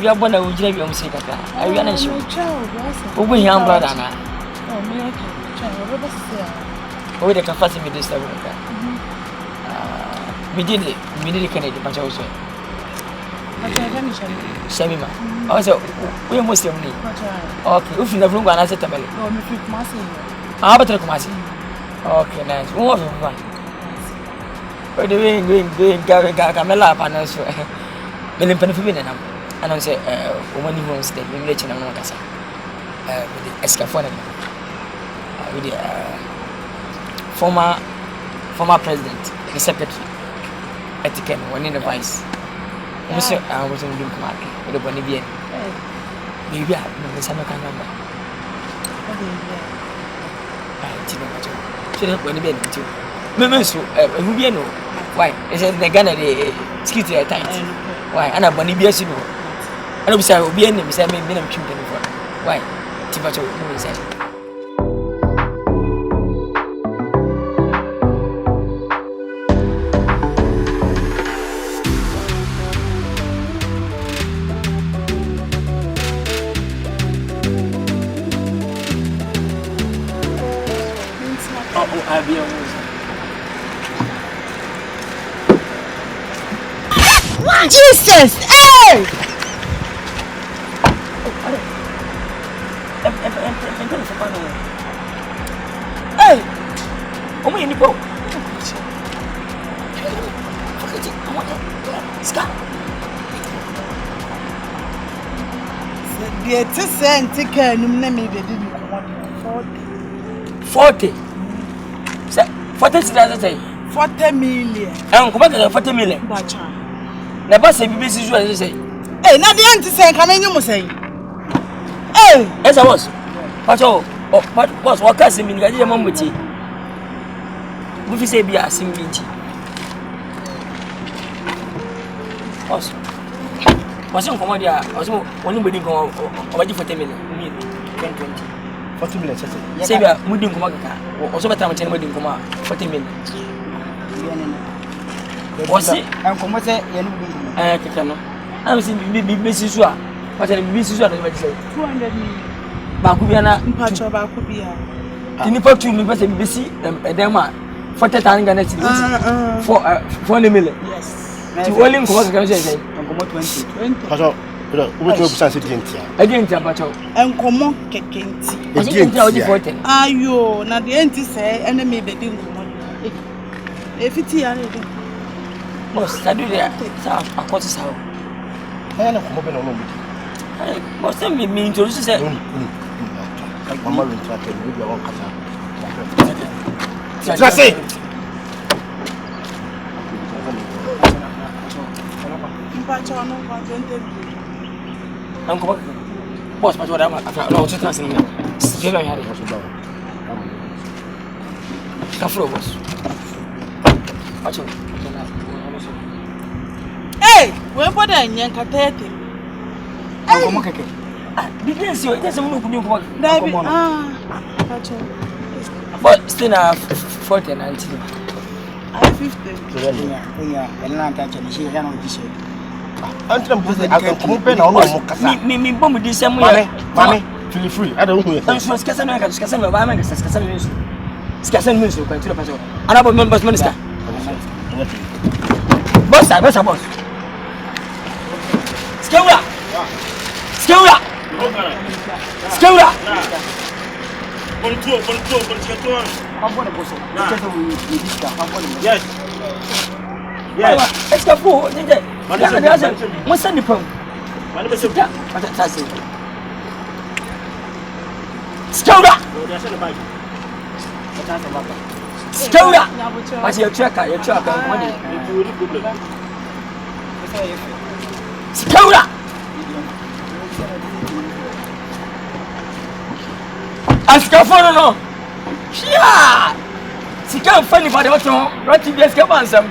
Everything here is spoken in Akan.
we are born a Ujay music. I will not show. Who young brother? Oh, me, I the capacity this. We did it, Kennedy, but also. Shamima. Also, we are Muslim. Okay, if you never go and answer to me. Oh, me, Kumasi. How about Kumasi? Okay, nice. Who was one? By the way, going, Camilla, and also, Million Penfibin, and I say, woman who wants the village in Unauthorized with the escafone, with the former president, the secretary, etiquette, one in the vice. I was in the Duke with the Bonivian. Maybe I have the summer number. I didn't know Bonivian too. Members who be no. Why? Is it the Ghana the skitty at times? Why? And a Bonibia Sino. I don't say, be any Miss Minimum Chimney for. Why? Tibato, who is it? I'll be a Jesus! Hey! Hey! Oh, my nipple! The Tessant ticket, no name, they didn't come 40. 40 million. And come back 40 million. Na ba se bibi sisu an say eh na de anti say kan enyu mo say eh esa boss pacho boss wa ka se mi ga je mamuti bu fi se bi asim bi nti boss boss on komo dia oso wonu gbedi nko o ba ji 40 million 2020 40 million say bi mudi nko maka oso beta mo chen mudi nko ma 40 million What's it? I'm coming to Kano. I'm seeing Mrs. Sua. What are Mrs. Sua? 200 million. Bakubiana, Pacho Bakubia. Can you put 2 million busy and then 40,000 Ghanaian for 400 million? Yes. To only come out say, I'm coming 20. Pacho, we don't say it again, Pacho. And come on, Kekenti. Again, ayo, na the anti say, and me be doing money. If it's here, boss, I do that. I got this out. I don't know no. Boss, me introduce say. Mama will try to move your own casa. Just say. Uncle, boss, but what I'm no, just nothing. Still, I had it. Kafro, boss. Watch out. Hey, we put a yanka 30. Uncle Mokeke. Because you, there's someone who can work. But still, 40 and 19. I'm 50. And I'm catching the shit. I don't know. I can compare now. Me, bomb with this same way. Mommy, feel free. I don't know. I'm sure Scassan, Scassan, Scassan, Musu, continue Paso. Another members, Minister. Boss, boss. Skewra! Skewra! Skewra! Yes. Yes. Est-ce que vous, moi, ça dépend. Skewra! Skewra! What's your tracker? Your tracker. Skewra! Ascafone no. Yeah. Si funny for the what right to be escape answer.